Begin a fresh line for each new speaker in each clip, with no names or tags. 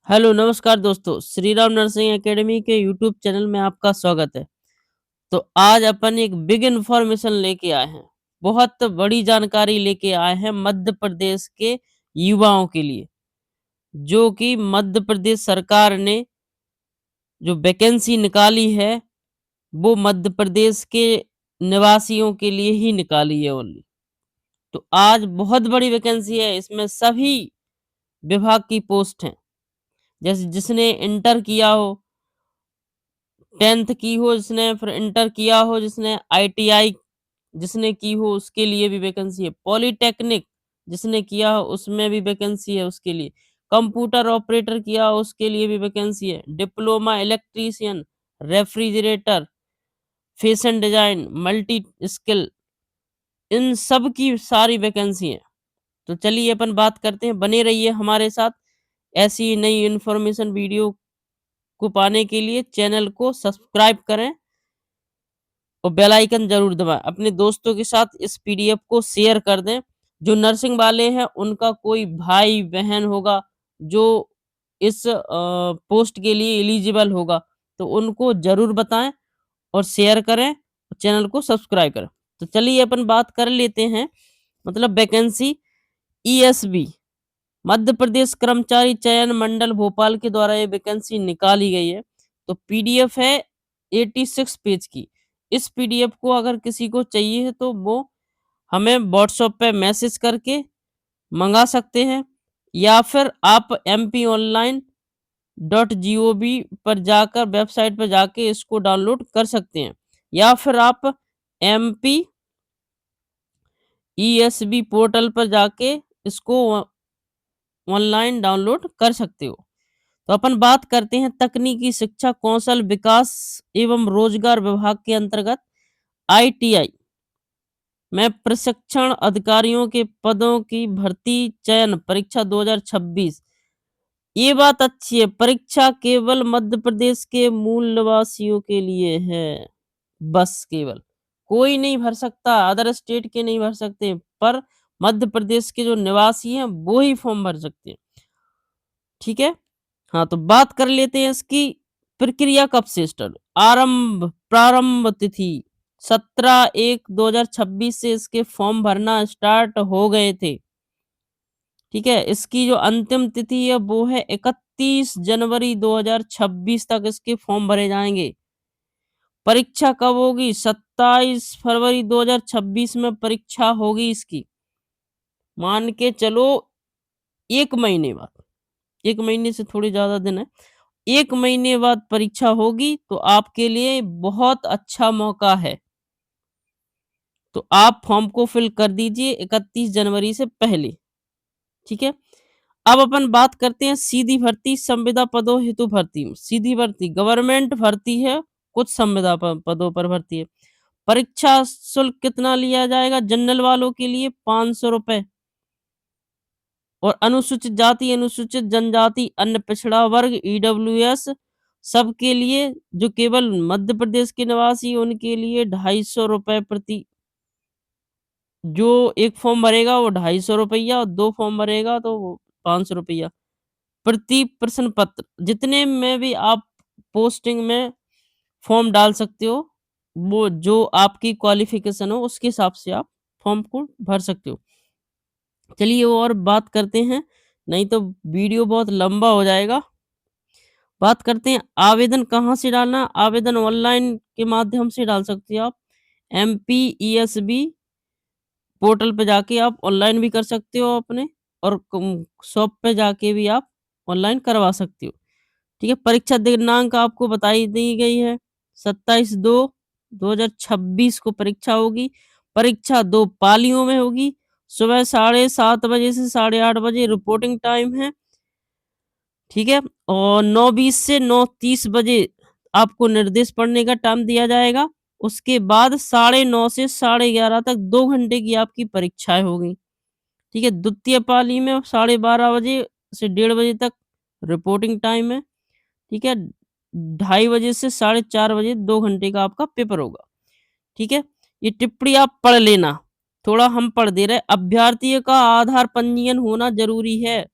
Hello नमस्कार दोस्तों, Shri Ram nursing academy के यूट्यूब चैनल में आपका स्वागत है। तो आज अपन एक बिग इन्फॉर्मेशन लेके आए हैं। बहुत बड़ी जानकारी लेके आए हैं मध्य प्रदेश के युवाओं के लिए, जो कि मध्य प्रदेश सरकार ने जो वैकेंसी निकाली है, वो मध्य प्रदेश के निवासियों के लिए ही निकाली है ओनली। तो आज बहुत बड़ी वैकेंसी है, इसमें सभी विभाग की पोस्ट हैं। जैसे जिसने इंटर किया हो, 10th की हो जिसने, फिर इंटर किया हो जिसने, आईटीआई जिसने की हो उसके लिए भी वैकेंसी है, पॉलिटेक्निक जिसने किया हो उसमें भी वैकेंसी है उसके लिए, कंप्यूटर ऑपरेटर किया हो उसके लिए भी वैकेंसी है, diploma electrician, refrigerator, fashion design, multi skill, इन सब की सारी वैकेंसी है। तो चलिए अपन बात करते हैं, बने रहिए हमारे साथ। ऐसी नई इन्फॉर्मेशन वीडियो को पाने के लिए चैनल को सब्सक्राइब करें और बेल आइकन जरूर दबाएं। अपने दोस्तों के साथ इस पीडीएफ को शेयर कर दें। जो नर्सिंग वाले हैं उनका कोई भाई बहन होगा जो इस पोस्ट के लिए एलिजिबल होगा, तो उनको जरूर बताएं और शेयर करें, चैनल को सब्सक्राइब करें। तो चलिए अपन बात कर लेते हैं, मतलब वैकेंसी ईएसबी मध्य प्रदेश कर्मचारी चयन मंडल भोपाल के द्वारा ये वैकेंसी निकाली गई है। तो पीडीएफ है 86 पेज की। इस पीडीएफ को अगर किसी को चाहिए है तो वो हमें व्हाट्सएप पे मैसेज करके मंगा सकते हैं, या फिर आप mponline.gov पर जाकर, वेबसाइट पर जाके इसको डाउनलोड कर सकते हैं, या फिर आप एमपी ईएसबी पोर्टल पर जाके इसको ऑनलाइन डाउनलोड कर सकते हो। तो अपन बात करते हैं तकनीकी शिक्षा कौशल विकास एवं रोजगार विभाग के अंतर्गत आईटीआई में प्रशिक्षण अधिकारियों के पदों की भर्ती चयन परीक्षा 2026। ये बात अच्छी है, परीक्षा केवल मध्य प्रदेश के मूल निवासियों के लिए है, बस केवल। कोई नहीं भर सकता, अदर स्टेट के नहीं भर सकते, पर मध्य प्रदेश के जो निवासी हैं वो ही फॉर्म भर सकते हैं। ठीक है। हाँ, तो बात कर लेते हैं इसकी प्रक्रिया कब से स्टार्ट। प्रारंभ तिथि 17/1/2026 से इसके फॉर्म भरना स्टार्ट हो गए थे। ठीक है, इसकी जो अंतिम तिथि है वो है 31 जनवरी 2026 तक इसके फॉर्म भरे जाएंगे। परीक्षा कब होगी? 27 फरवरी 2026 में परीक्षा होगी इसकी। मान के चलो 1 महीने बाद, 1 महीने से थोड़ी ज्यादा दिन है, 1 महीने बाद परीक्षा होगी। तो आपके लिए बहुत अच्छा मौका है, तो आप फॉर्म को फिल कर दीजिए 31 जनवरी से पहले। ठीक है। अब अपन बात करते हैं सीधी भर्ती संविदा पदों हेतु भर्ती। सीधी भर्ती गवर्नमेंट भर्ती है, कुछ संविदा पदों पर भर्ती है। परीक्षा शुल्क कितना लिया जाएगा? जनरल वालों के लिए 500 रुपए, और अनुसूचित जाति, अनुसूचित जनजाति, अन्य पिछड़ा वर्ग, ईडब्ल्यूएस सबके लिए, जो केवल मध्य प्रदेश के निवासी उनके लिए 250 रुपए प्रति। जो एक फॉर्म भरेगा वो 250 रुपया, और 2 फॉर्म भरेगा तो वो 500 रुपया प्रति प्रश्न पत्र। जितने में भी आप पोस्टिंग में फॉर्म डाल सकते हो, वो जो आपकी क्वालिफिकेशन हो उसके हिसाब से आप फॉर्म को भर सकते हो। चलिए और बात करते हैं, नहीं तो वीडियो बहुत लंबा हो जाएगा। बात करते हैं आवेदन कहाँ से डालना। आवेदन ऑनलाइन के माध्यम से डाल सकते हो आप। MPESB पोर्टल पे जाके आप ऑनलाइन भी कर सकते हो अपने, और शॉप पे जाके भी आप ऑनलाइन करवा सकते हो। ठीक है। परीक्षा दिनांक आपको बताई दी गई है, 27/2/2026 को परीक्षा होगी। परीक्षा 2 पालियों में होगी। सुबह 7:30 बजे से 8:30 बजे रिपोर्टिंग टाइम है। ठीक है। और 9:20 से 9:30 बजे आपको निर्देश पढ़ने का टाइम दिया जाएगा। उसके बाद 9:30 से 11:30 तक 2 घंटे की आपकी परीक्षाएं होगी। ठीक है। द्वितीय पाली में 12:30 बजे से 1:30 बजे तक रिपोर्टिंग टाइम है। ठीक है। 2:30 बजे से 4:30 बजे 2 घंटे का आपका पेपर होगा। ठीक है। ये टिप्पणी आप पढ़ लेना, थोड़ा हम पढ़ दे रहे। अभ्यर्थी का आधार पंजीयन होना जरूरी है।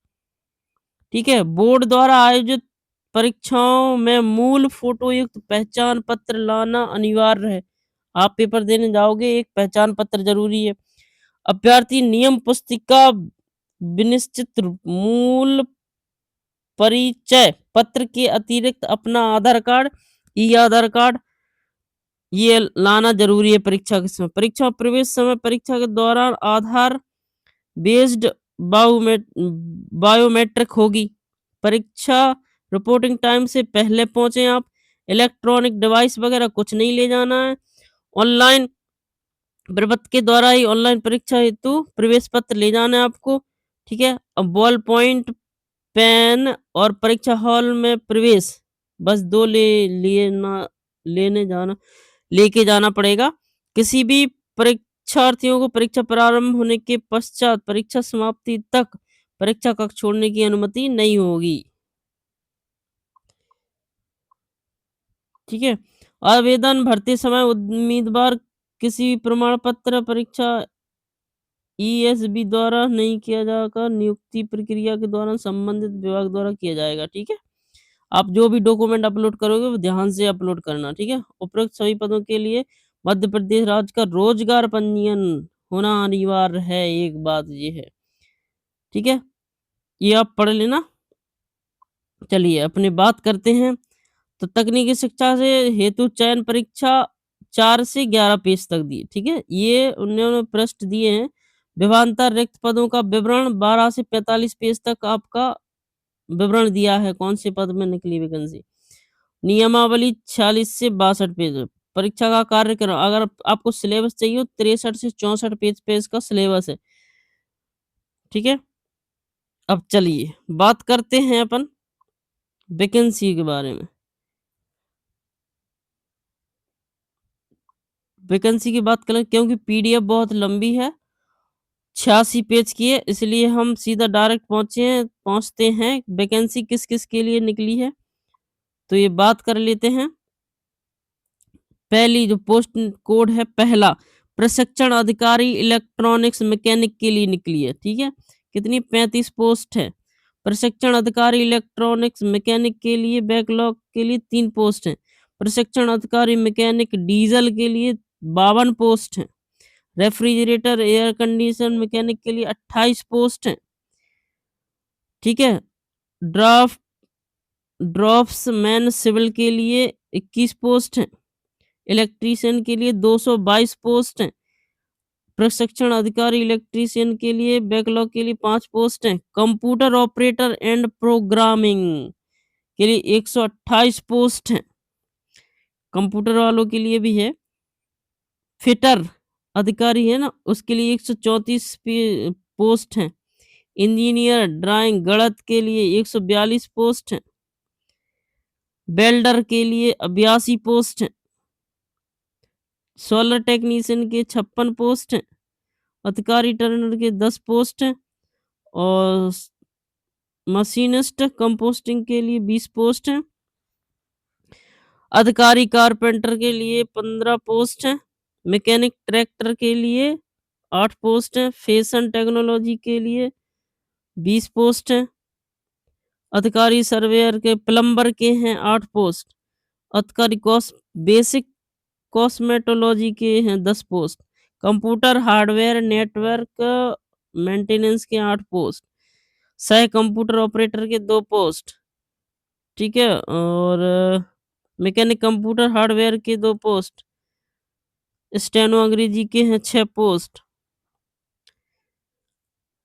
ठीक है? बोर्ड द्वारा आयोजित परीक्षाओं में मूल फ़ोटो युक्त पहचान पत्र लाना अनिवार्य है। आप पेपर देने जाओगे, एक पहचान पत्र ज़रूरी है। अभ्यर्थी नियम पुस्तिका विनिश्चित मूल परिचय पत्र के अतिरिक्त अपना आधार कार्ड, ई-आधार कार्ड ये लाना ज़रूरी है परीक्षा के समय। परीक्षा प्रवेश समय परीक्षा के दौरान आधार बेस्ड बायोमेट्रिक होगी। परीक्षा रिपोर्टिंग टाइम से पहले पहुँचे आप। इलेक्ट्रॉनिक डिवाइस वगैरह कुछ नहीं ले जाना है। ऑनलाइन प्रपत्र के द्वारा ही ऑनलाइन परीक्षा हेतु प्रवेश पत्र ले जाना है आपको, ठीक है? अब बॉल पॉइंट, पेन और परीक्षा हॉल में प्रवेश बस 2 लेके जाना पड़ेगा। किसी भी परीक्षार्थियों को परीक्षा प्रारंभ होने के पश्चात परीक्षा समाप्ति तक परीक्षा कक्ष छोड़ने की अनुमति नहीं होगी। ठीक है? आवेदन भरते समय उम्मीदवार किसी भी प्रमाण पत्र परीक्षा ईएसबी द्वारा नहीं किया जाकर नियुक्ति प्रक्रिया के दौरान संबंधित विभाग द्वारा किया जाएगा। ठीक है? आप जो भी डॉक्यूमेंट अपलोड करोगे वो ध्यान से अपलोड करना, ठीक है? उपरोक्त सभी पदों के लिए मध्य प्रदेश राज्य का रोजगार पंजीयन होना अनिवार्य है, एक बात ये है। ठीक है? ये आप पढ़ लेना। चलिए अपनी बात करते हैं। तो तकनीकी शिक्षा से हेतु चयन परीक्षा 4 से 11 पेज तक दी, ठीक है? ये उन्होंने पृष्ठ दिए हैं। विभागांतर रिक्त पदों का विवरण 12 से 45 पेज तक आपका विवरण दिया है, कौन से पद में निकली वैकेंसी। नियमावली 46 से 62 पेज। परीक्षा का कार्यक्रम अगर आपको सिलेबस चाहिए हो 63 से 64 पेज पे इसका सिलेबस है। ठीक है? अब चलिए बात करते हैं अपन वैकेंसी के बारे में। वैकेंसी की बात करें क्योंकि पीडीएफ बहुत लंबी है, 86 पेज की है, इसलिए हम सीधा डायरेक्ट पहुँचते हैं वैकेंसी किस-किस के लिए निकली है। तो ये बात कर लेते हैं। पहली जो पोस्ट कोड है पहला, प्रशिक्षण अधिकारी इलेक्ट्रॉनिक्स मैकेनिक के लिए निकली है, ठीक है? कितनी 35 पोस्ट है। प्रशिक्षण अधिकारी इलेक्ट्रॉनिक्स मैकेनिक के लिए बैकलॉग के लिए 3 पोस्ट हैं। प्रशिक्षण अधिकारी मैकेनिक डीजल के लिए 52 पोस्ट हैं। रेफ्रिजरेटर एयर कंडीशन मैकेनिक के लिए 28 पोस्ट हैं। ठीक है? ड्राफ्ट ड्राफ्ट्समैन सिविल के लिए 21 पोस्ट हैं। इलेक्ट्रीशियन के लिए 222 पोस्ट हैं। प्रशिक्षण अधिकारी इलेक्ट्रीशियन के लिए बैकलॉग के लिए 5 पोस्ट हैं। कंप्यूटर ऑपरेटर एंड प्रोग्रामिंग के लिए 128 पोस्ट हैं। कंप्यूटर वालों के लिए भी है। फिटर अधिकारी है ना, उसके लिए 134 पोस्ट हैं। इंजीनियर ड्राइंग गणित के लिए 142 पोस्ट हैं। वेल्डर के लिए 82 पोस्ट हैं। सोलर टेक्नीशियन के 56 पोस्ट हैं। अधिकारी टर्नर के 10 पोस्ट हैं और मशीनिस्ट कंपोस्टिंग के लिए 20 पोस्ट हैं। अधिकारी कारपेंटर के लिए 15 पोस्ट हैं। मैकेनिक ट्रैक्टर के लिए 8 पोस्ट हैं। फैशन टेक्नोलॉजी के लिए 20 पोस्ट हैं। अधिकारी सर्वेयर के प्लम्बर के हैं 8 पोस्ट। अधिकारी बेसिक कॉस्मेटोलॉजी के हैं 10 post. Computer hardware network maintenance के 8 पोस्ट। सह कंप्यूटर ऑपरेटर के 2 पोस्ट। ठीक है? और मैकेनिक कंप्यूटर हार्डवेयर के 2 पोस्ट। स्टेनो अंग्रेजी के हैं 6 पोस्ट।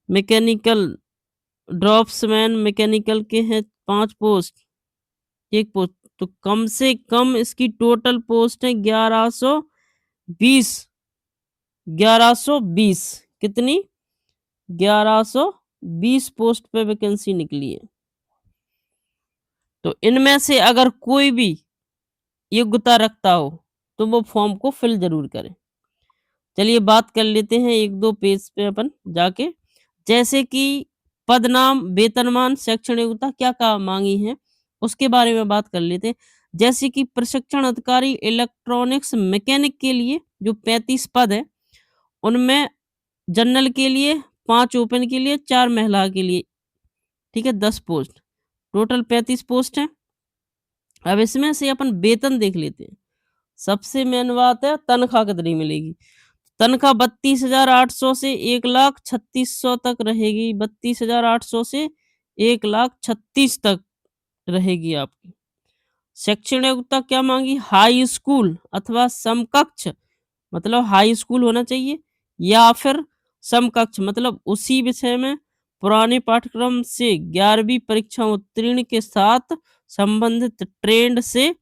मैकेनिकल ड्रॉप्समैन मैकेनिकल के हैं 5 पोस्ट, 1 पोस्ट। तो कम से कम इसकी टोटल पोस्ट है 1120। 1120 कितनी? 1120 पोस्ट पे वैकेंसी निकली है। तो इनमें से अगर कोई भी योग्यता रखता हो तो वो फॉर्म को फिल जरूर करें। चलिए बात कर लेते हैं 1-2 पेज पे अपन जाके, जैसे कि पद नाम, वेतनमान, शैक्षणिक योग्यता क्या मांगी है उसके बारे में बात कर लेते हैं। जैसे कि प्रशिक्षण अधिकारी इलेक्ट्रॉनिक्स मैकेनिक के लिए जो 35 पद है उनमें जनरल के लिए 5 ओपन के लिए 4 महिला के लिए ठीक है, 10 पोस्ट, टोटल 35 पोस्ट हैं। अब इसमें से अपन वेतन देख लेते हैं। सबसे मेन बात है तनख्वाह कितनी मिलेगी। तनख्वाह 32,800 से 1,36,000 तक रहेगी। 32,800 से 1,36,000 तक रहेगी आपकी। शैक्षणिक योग्यता क्या मांगी? हाई स्कूल अथवा समकक्ष, मतलब हाई स्कूल होना चाहिए, या फिर समकक्ष मतलब उसी विषय में पुराने पाठ्यक्रम से 11वीं परीक्षा उत्तीर्ण के साथ संबंधित ट्रेंड से,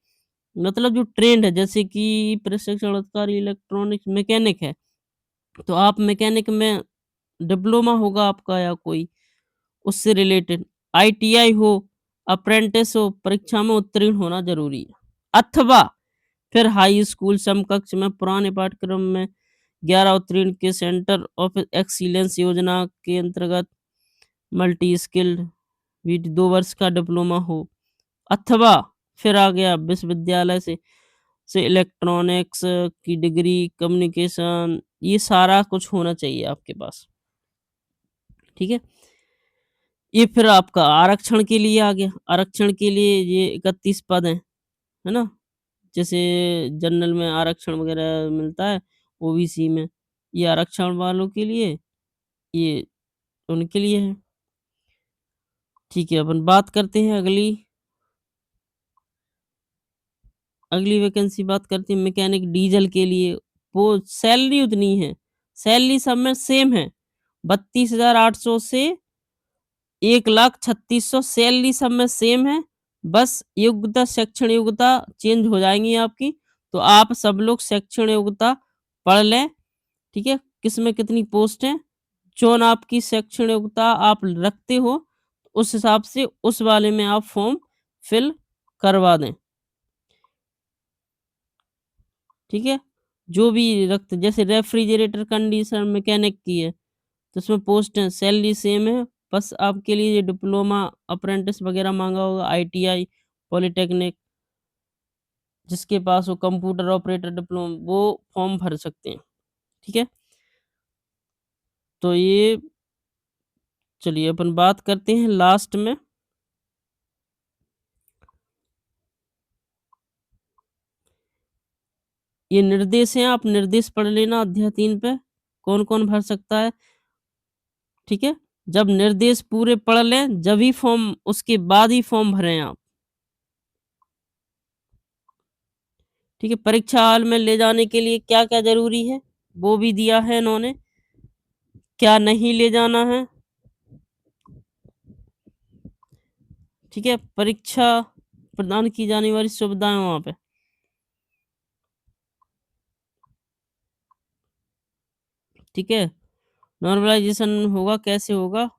मतलब जो ट्रेंड है जैसे कि प्रशिक्षण अधिकारी इलेक्ट्रॉनिक्स मैकेनिक है, तो आप मैकेनिक में डिप्लोमा होगा आपका या कोई उससे रिलेटेड, आईटीआई हो, अप्रेंटिस हो, परीक्षा में उत्तीर्ण होना जरूरी है। अथवा फिर हाई स्कूल समकक्ष में पुराने पाठ्यक्रम में 11 उत्तीर्ण के सेंटर ऑफ एक्सीलेंस योजना के अंतर्गत मल्टी स्किल्ड विद 2 वर्ष का डिप्लोमा हो। अथवा फिर आ गया विश्वविद्यालय से इलेक्ट्रॉनिक्स की डिग्री, कम्युनिकेशन, ये सारा कुछ होना चाहिए आपके पास। ठीक है, ये फिर आपका आरक्षण के लिए आ गया। आरक्षण के लिए ये 31 पद हैं, है ना? जैसे जनरल में आरक्षण वगैरह मिलता है, ओबीसी में, ये आरक्षण वालों के लिए, ये उनके लिए है। ठीक है, अपन बात करते हैं अगली वैकेंसी बात करते हैं मैकेनिक डीजल के लिए। वो सैलरी उतनी है, सैलरी सब में सेम है, 32,800 से 1,36,000 सैलरी सब में सेम है। बस योग्यता, शैक्षणिक योग्यता चेंज हो जाएँगी आपकी। तो आप सब लोग शैक्षणिक योग्यता पढ़ लें, ठीक है? किसमें कितनी पोस्ट हैं, जोन आपकी शैक्षणिक योग्यता आप रखते हो, उस हिसाब से उस वाले में आप फॉर्म फिल करवा दें, ठीक है? जो भी रखते, जैसे रेफ्रिजरेटर कंडीशन मैकेनिक की है, तो उसमें पोस्ट है, सैलरी सेम है, बस आपके लिए ये डिप्लोमा, अप्रेंटिस वगैरह माँगा होगा, आईटीआई, पॉलिटेक्निक, जिसके पास हो कंप्यूटर ऑपरेटर डिप्लोमा, वो फॉर्म भर सकते हैं, ठीक है? तो ये, चलिए अपन बात करते हैं लास्ट में, ये निर्देश हैं, आप निर्देश पढ़ लेना अध्याय 3 पे, कौन-कौन भर सकता है, ठीक है? जब निर्देश पूरे पढ़ लें, जब ही फॉर्म, उसके बाद ही फॉर्म भरें आप, ठीक है? परीक्षा हॉल में ले जाने के लिए क्या-क्या ज़रूरी है, वो भी दिया है इन्होंने, क्या नहीं ले जाना है, ठीक है? परीक्षा प्रदान की जाने वाली सुविधाएँ वहाँ पे, ठीक है? नॉर्मलाइज़ेशन होगा, कैसे होगा?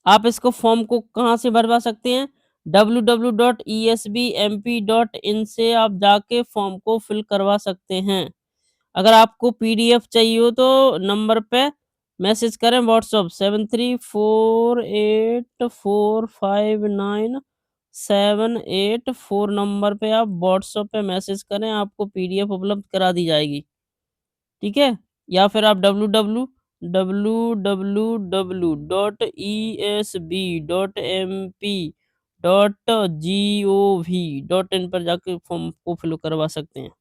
आप इसको फॉर्म को कहाँ से भरवा सकते हैं? www.esbmp.in से आप जाके फॉर्म को फिल करवा सकते हैं। अगर आपको पीडीएफ चाहिए हो तो नंबर पे मैसेज करें, व्हाट्सएप 7348459784 नंबर पे आप व्हाट्सएप पे मैसेज करें, आपको पीडीएफ उपलब्ध करा दी जाएगी। ठीक है? या फिर आप www.esb.mp.gov.in पर जाके फॉर्म को फिल करवा सकते हैं।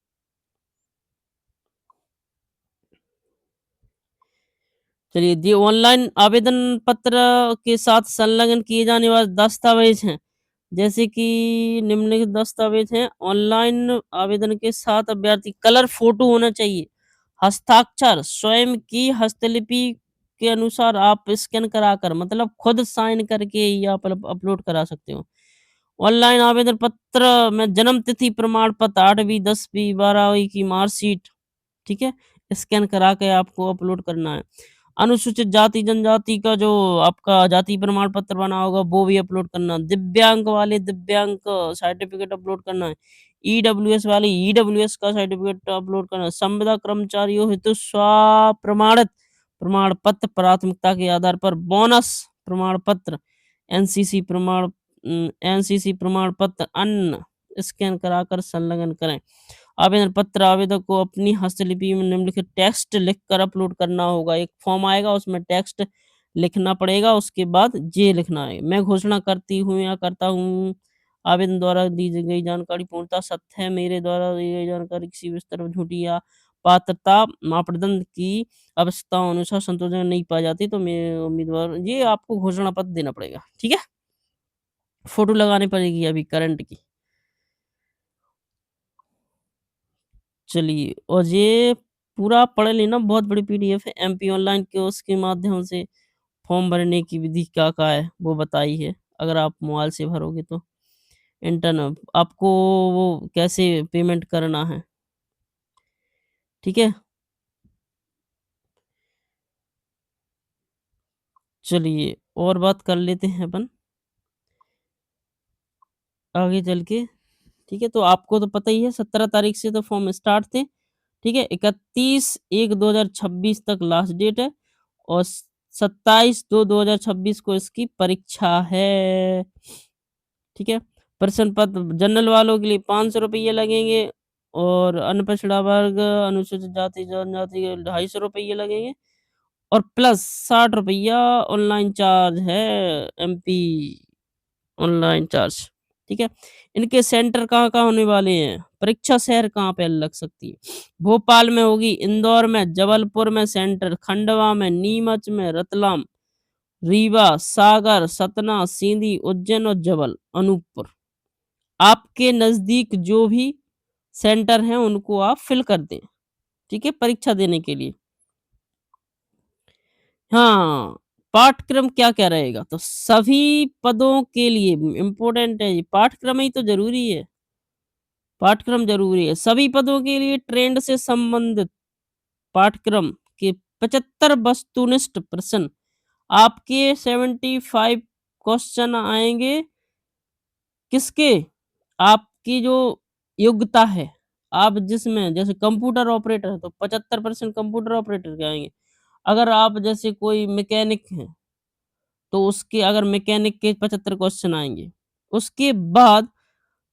चलिए, ये ऑनलाइन आवेदन पत्र के साथ संलग्न किए जाने वाले दस्तावेज हैं, जैसे कि निम्नलिखित दस्तावेज हैं। ऑनलाइन आवेदन के साथ अभ्यर्थी कलर फोटो होना चाहिए, हस्ताक्षर स्वयं की हस्तलिपि के अनुसार आप स्कैन कराकर, मतलब खुद साइन करके ही आप अपलोड करा सकते हो। ऑनलाइन आवेदन पत्र में जन्म तिथि प्रमाण पत्र, 8वीं 10वीं 12वीं की मार्कशीट, ठीक है? स्कैन करा के आपको अपलोड करना है। अनुसूचित जाति जनजाति का जो आपका जाति प्रमाण पत्र बना होगा वो भी अपलोड करना। दिव्यांग वाले दिव्यांग का सर्टिफिकेट अपलोड करना है। ईडब्ल्यूएस वाले ईडब्ल्यूएस का सर्टिफिकेट अपलोड करना है। संविदा कर्मचारियों हेतु स्वप्रमाणित प्रमाण पत्र प्राथमिकता के आधार पर, बोनस प्रमाण पत्र, एनसीसी प्रमाण एनसीसी प्रमाण पत्र, अन्य स्कैन कराकर संलग्न करें। आवेदन पत्र आवेदक को अपनी हस्तलिपि में निम्नलिखित टेक्स्ट लिखकर अपलोड करना होगा। एक फॉर्म आएगा उसमें टेक्स्ट लिखना पड़ेगा, उसके बाद ये लिखना है, मैं घोषणा करती हूँ या करता हूँ आवेदन द्वारा दी गई जानकारी पूर्णतः सत्य है। मेरे द्वारा दी गई जानकारी किसी भी स्तर पर झूठी या पात्रता मापदंड की आवश्यकताओं अनुसार संतोषजनक नहीं पाई जाती तो मैं उम्मीदवार ये आपको घोषणा पत्र देना पड़ेगा, ठीक है? फ़ोटो लगानी पड़ेगी अभी करंट की। चलिए और ये पूरा पढ़ लेना, बहुत बड़ी पीडीएफ है। एमपी ऑनलाइन कोर्स के माध्यम से फॉर्म भरने की विधि क्या-क्या है, वो बताई है। अगर आप मोबाइल से भरोगे तो इंटरनल आपको वो कैसे पेमेंट करना है, ठीक है? चलिए और बात कर लेते हैं अपन आगे चल के, ठीक है? तो आपको तो पता ही है 17 तारीख से तो फॉर्म स्टार्ट थे, ठीक है? 31/1/2026 तक लास्ट डेट है और 27/2/2026 को इसकी परीक्षा है, ठीक है? प्रश्न पत्र जनरल वालों के लिए ₹500 लगेंगे और अनपछड़ा वर्ग, अनुसूचित जाति, जनजाति के ₹250 लगेंगे और प्लस ₹60 ऑनलाइन चार्ज है, एमपी ऑनलाइन चार्ज, ठीक है? इनके सेंटर कहाँ-कहाँ होने वाले हैं? परीक्षा शहर कहाँ पे लग सकती है? भोपाल में होगी, इंदौर में, जबलपुर में सेंटर, खंडवा में, नीमच में, रतलाम, रीवा, सागर, सतना, सींधी, उज्जैन और जबल अनूपपुर। आपके नज़दीक जो भी सेंटर हैं उनको आप फ़िल कर दें, ठीक है? परीक्षा देने के लिए। हाँ, पाठ्यक्रम क्या-क्या रहेगा? तो सभी पदों के लिए इम्पोर्टेंट है ये, पाठ्यक्रम ही तो ज़रूरी है, पाठ्यक्रम ज़रूरी है। सभी पदों के लिए ट्रेंड से संबंधित पाठ्यक्रम के 75 वस्तुनिष्ठ प्रश्न, आपके 75 क्वेश्चन आएँगे किसके? आपकी जो योग्यता है, आप जिसमें जैसे कंप्यूटर ऑपरेटर है तो 75% कंप्यूटर ऑपरेटर के आएँगे। अगर आप जैसे कोई मैकेनिक हैं, तो उसके अगर मैकेनिक के 75 क्वेश्चन आएँगे। उसके बाद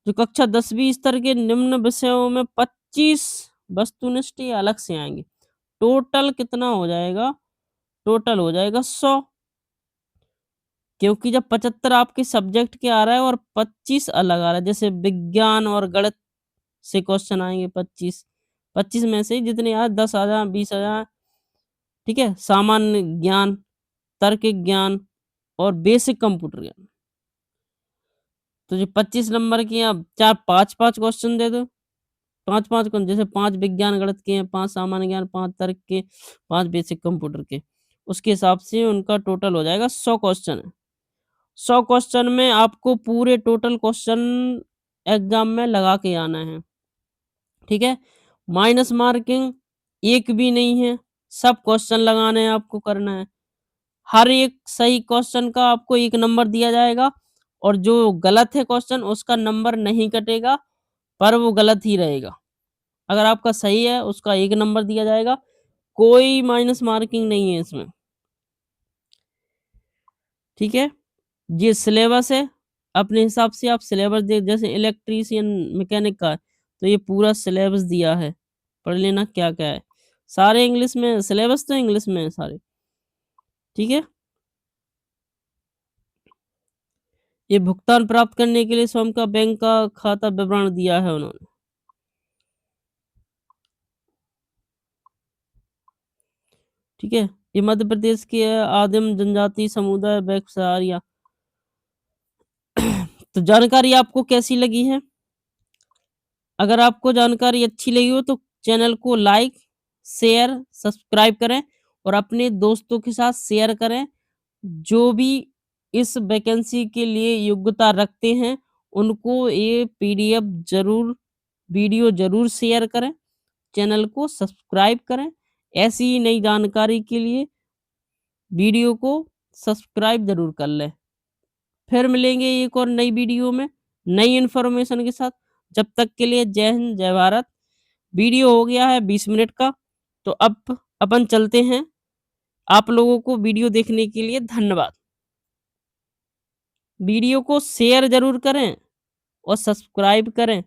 जो कक्षा 10वीं स्तर के निम्न विषयों में 25 वस्तुनिष्ठ ये अलग से आएँगे। टोटल कितना हो जाएगा? टोटल हो जाएगा 100, क्योंकि जब 75 आपके सब्जेक्ट के आ रहा है और 25 अलग आ रहा है, जैसे विज्ञान और गणित से क्वेश्चन आएँगे 25, 25 में से ही जितने आए 10 आ जाएँ, 20 आ जाएँ, ठीक है? सामान्य ज्ञान, तर्क ज्ञान और बेसिक कंप्यूटर ज्ञान। तो जो 25 नंबर की आप 4 5-5 क्वेश्चन दे दो, 5-5 कौन जैसे 5 विज्ञान गणित के हैं, 5 सामान्य ज्ञान, 5 तर्क के, 5 बेसिक कंप्यूटर के। उसके हिसाब से उनका टोटल हो जाएगा 100 क्वेश्चन है। 100 क्वेश्चन में आपको पूरे टोटल क्वेश्चन एग्ज़ाम में लगा के आना है, ठीक है? माइनस मार्किंग एक भी नहीं है, सब क्वेश्चन लगाने हैं, आपको करना है। हर एक सही क्वेश्चन का आपको 1 नंबर दिया जाएगा और जो गलत है क्वेश्चन उसका नंबर नहीं कटेगा, पर वो गलत ही रहेगा। अगर आपका सही है उसका 1 नंबर दिया जाएगा, कोई माइनस मार्किंग नहीं है इसमें, ठीक है? ये सिलेबस है, अपने हिसाब से आप सिलेबस देख जैसे इलेक्ट्रीशियन मैकेनिक का है, तो ये पूरा सिलेबस दिया है, पढ़ लेना क्या-क्या है। सारे इंग्लिश में सिलेबस तो इंग्लिश में है सारे, ठीक है? ये भुगतान प्राप्त करने के लिए स्वयं का बैंक का खाता विवरण दिया है उन्होंने, ठीक है? ये मध्य प्रदेश के आदिम जनजाति समुदाय बेक्सहारिया तो जानकारी आपको कैसी लगी है? अगर आपको जानकारी अच्छी लगी हो तो चैनल को लाइक, शेयर, सब्सक्राइब करें और अपने दोस्तों के साथ शेयर करें। जो भी इस वैकेंसी के लिए योग्यता रखते हैं, उनको ये पीडीएफ ज़रूर वीडियो ज़रूर शेयर करें। चैनल को सब्सक्राइब करें। ऐसी ही नई जानकारी के लिए वीडियो को सब्सक्राइब ज़रूर कर लें। फिर मिलेंगे एक और नई वीडियो में, नई इन्फॉर्मेशन के साथ। जब तक के लिए जय हिंद, जय भारत। वीडियो हो गया है 20 मिनट का, तो अब अपन चलते हैं। आप लोगों को वीडियो देखने के लिए धन्यवाद। वीडियो को शेयर ज़रूर करें और सब्सक्राइब करें।